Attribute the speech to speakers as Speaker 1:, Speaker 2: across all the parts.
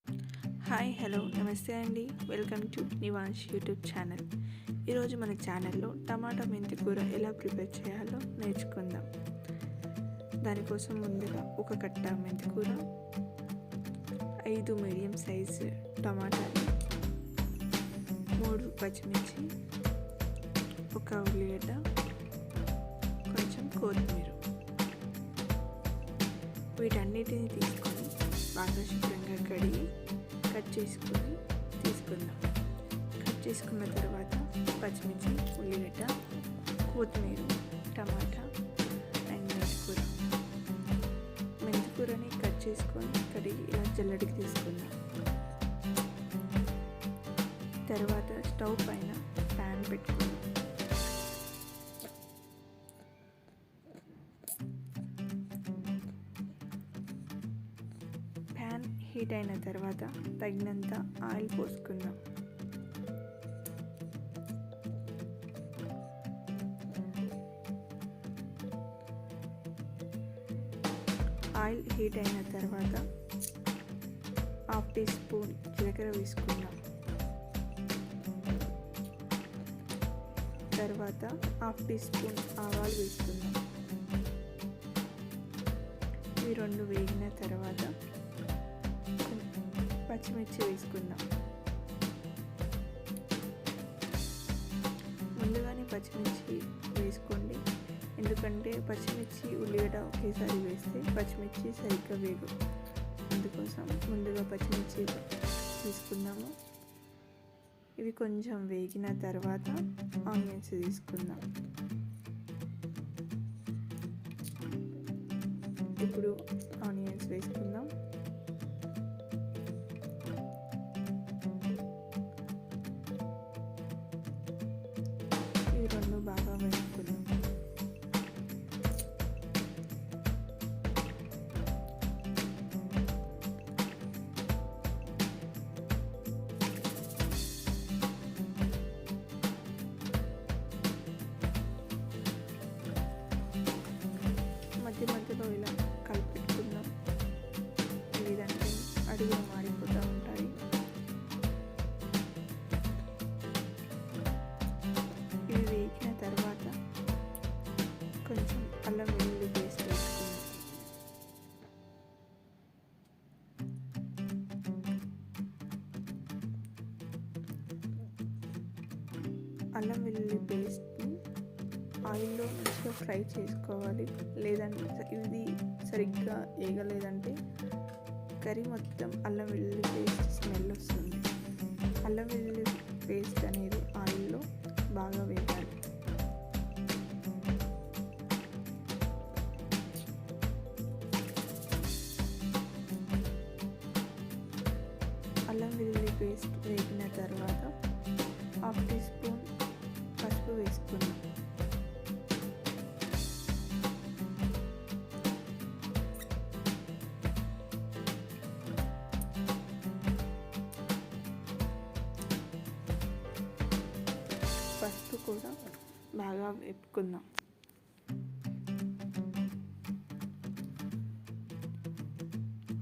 Speaker 1: Hi hello నమస్తే అండి. Welcome to Nivansh YouTube channel. ఈరోజు మన ఛానల్లో టమాటా మెంతి కూర ఎలా ప్రిపేర్ చేయాలో నేర్చుకుందాం. దానికోసం ముందుగా ఒక కట్ట మెంతి కూర, 5 మీడియం సైజు టమాటాలు, 3 పచ్చిమిర్చి, ఒక ఉల్లిగడ్డ, కొంచెం కొత్తిమీర, వీటన్నిటిని తీసుకొని బాగా శుభ్రంగా కడిగి కట్ చేసుకొని తీసుకుందాం. కట్ చేసుకున్న తర్వాత పచ్చిమిర్చి, ఉల్లిగడ్డ, కొత్తిమీర, టమాటా అండ్ మెంతికూరని కట్ చేసుకొని కడిగి ఇలా జల్లడికి తీసుకుందాం. తర్వాత స్టవ్ పైన ప్యాన్ పెట్టుకుందాం. ప్యాన్ హీట్ అయిన తర్వాత తగినంత ఆయిల్ పోసుకుందాం. ఆయిల్ హీట్ అయిన తర్వాత 1/2 టీ స్పూన్ జీలకర్ర వేసుకుందాం. తర్వాత 1/2 టీ స్పూన్ ఆవాలు వేసుకుందాం. ఇవి రెండు వేగిన తర్వాత పచ్చిమిర్చి వేసుకుందాం. ముందుగానే పచ్చిమిర్చి వేసుకోండి, ఎందుకంటే పచ్చిమిర్చి ఉల్లిగడ్డ ఒకేసారి వేస్తే పచ్చిమిర్చి సరిగ్గా వేగు. అందుకోసం ముందుగా పచ్చిమిర్చి తీసుకుందాము. ఇవి కొంచెం వేగిన తర్వాత ఆనియన్స్ తీసుకుందాం. ఇప్పుడు ఆనియన్స్ వేసుకుందాం. ఇవి రెండు బాగా వేసుకుందాం. మధ్య మధ్యలో ఇలా కలిపెట్టుకుందాం, లేదంటే అడుగులు మాడిపోతూ ఉంటాయి. ఇవి వేగిన తర్వాత కొంచెం అల్లం వెల్లుల్లి పేస్ట్ వేసుకుందాం. అల్లం వెల్లుల్లి పేస్ట్ని ఆయిల్లో మంచిగా ఫ్రై చేసుకోవాలి, లేదంటే ఇది సరిగ్గా వేగలేదంటే కర్రీ మొత్తం అల్లం వెల్లుల్లి పేస్ట్ స్మెల్ వస్తుంది. అల్లం వెల్లుల్లి పేస్ట్ అనేది ఆయిల్లో బాగా వేగాలి. అల్లం వెల్లుల్లి పేస్ట్ వేగిన తర్వాత 1/2 టీ స్పూన్ పసుపు వేసుకుందాం. పసుపు కూడా బాగా వేపుకుందాం.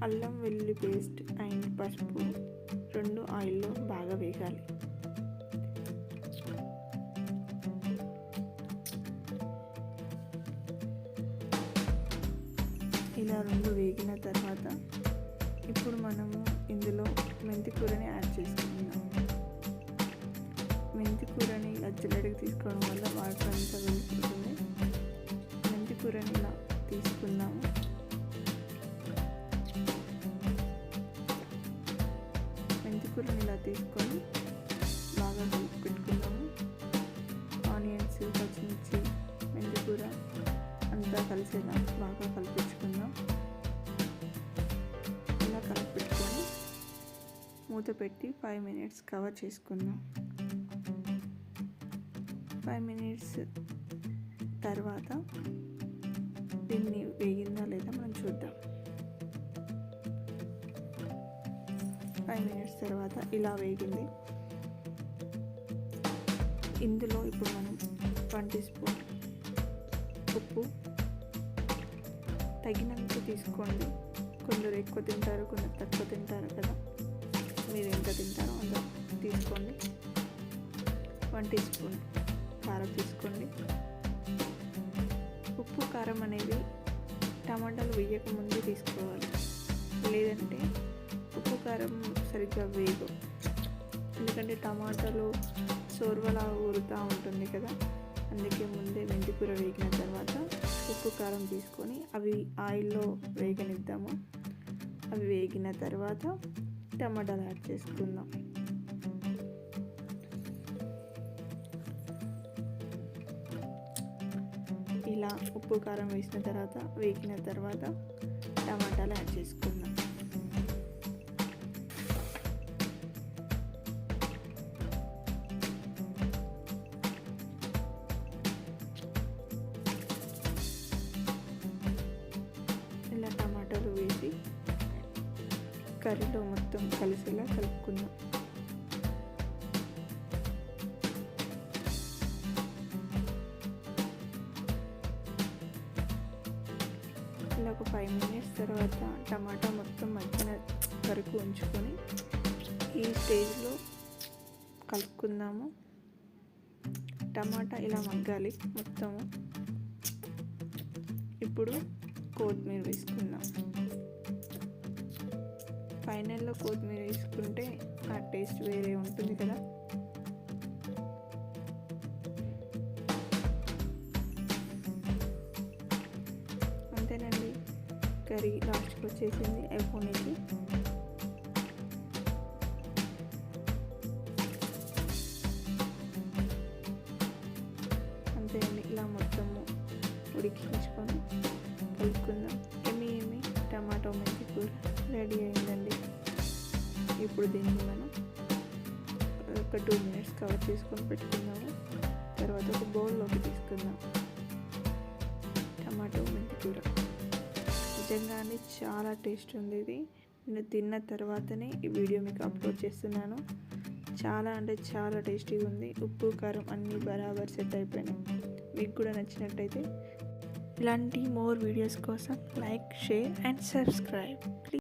Speaker 1: అల్లం వెల్లుల్లి పేస్ట్ అండ్ పసుపు రెండు ఆయిల్లో బాగా వేగాలి. ఇలా రెండు వేగిన తర్వాత ఇప్పుడు మనము ఇందులో మెంతి కూరని యాడ్ చేసుకుందాం. మెంతి కూరని ఇలా జల్లెడకి తీసుకోవడం వల్ల వాటర్ అంతా వెళ్ళిపోతుంది. మెంతి కూరని ఇలా తీసుకుందాము. మెంతి కూరని ఇలా తీసుకొని బాగా కలిపి పెట్టుకుందాము. ఆనియన్స్, పచ్చిమిర్చి, మెంతి కూర అంతా కలిసేలా బాగా కలిపించుకుందాం. ఇలా కలిపి పెట్టుకొని మూత పెట్టి 5 మినిట్స్ కవర్ చేసుకుందాం. 5 మినిట్స్ తర్వాత దీన్ని వేగిందా లేదా మనం చూద్దాం. 5 మినిట్స్ తర్వాత ఇలా వేగింది. ఇందులో ఇప్పుడు మనం 1 టీ స్పూన్ ఉప్పు తగినంత తీసుకోండి. కొందరు ఎక్కువ తింటారు, కొందరు తక్కువ తింటారు కదా. తింటారో అంత తీసుకోండి. 1 టీ స్పూన్ కారం తీసుకోండి. ఉప్పు కారం అనేవి టమాటాలు వేయక ముందే తీసుకోవాలి, లేదంటే ఉప్పు కారం సరిగ్గా వేయవు. ఎందుకంటే టమాటాలు సోర్వలా ఊరుతూ ఉంటుంది కదా, అందుకే ముందే మెంతికూర వేగిన తర్వాత ఉప్పు కారం తీసుకొని అవి ఆయిల్లో వేగనిద్దాము. అవి వేగిన తర్వాత టమాటాలు యాడ్ చేసుకుందాం. ఇలా ఉప్పు కారం వేసిన తర్వాత వేగిన తర్వాత టమాటాలు యాడ్ చేసుకుందాం. ఇలా టమాటాలు వేసి కర్రీలో మొత్తం కలిసేలా కలుపుకుందాం. ఇలా ఒక 5 మినిట్స్ తర్వాత టమాటా మొత్తం మగ్గిన వరకు ఉంచుకొని ఈ స్టేజ్లో కలుపుకుందాము. టమాటా ఇలా మగ్గాలి మొత్తము. ఇప్పుడు కొత్తిమీర వేసుకుందాం. ఫైనల్లో కొత్తిమీర వేసుకుంటే ఆ టేస్ట్ వేరే ఉంటుంది కదా. అంతేనండి, కర్రీ లాస్ట్కి వచ్చేసింది అయిపోయింది. అంతే అండి, ఇలా మొత్తము ఉడికించుకొని కలుపుకుందాం. ఎమ్మి టమాటో మెంతి కూర రెడీ అయిందండి. ఇప్పుడు దీన్ని మనం ఒక 2 మినిట్స్ కవర్ చేసుకొని పెట్టుకుందాము. తర్వాత ఒక బౌల్లోకి తీసుకుందాం. టమాటో మెంతి కూర నిజంగానే చాలా టేస్ట్ ఉంది. ఇది నేను తిన్న తర్వాతనే ఈ వీడియో మీకు అప్లోడ్ చేస్తున్నాను. చాలా అంటే చాలా టేస్టీగా ఉంది. ఉప్పు కారం అన్నీ బరాబర్ సెట్ అయిపోయినాయి. మీకు కూడా నచ్చినట్టయితే ఇలాంటి మోర్ వీడియోస్ కోసం లైక్, షేర్ అండ్ సబ్స్క్రైబ్.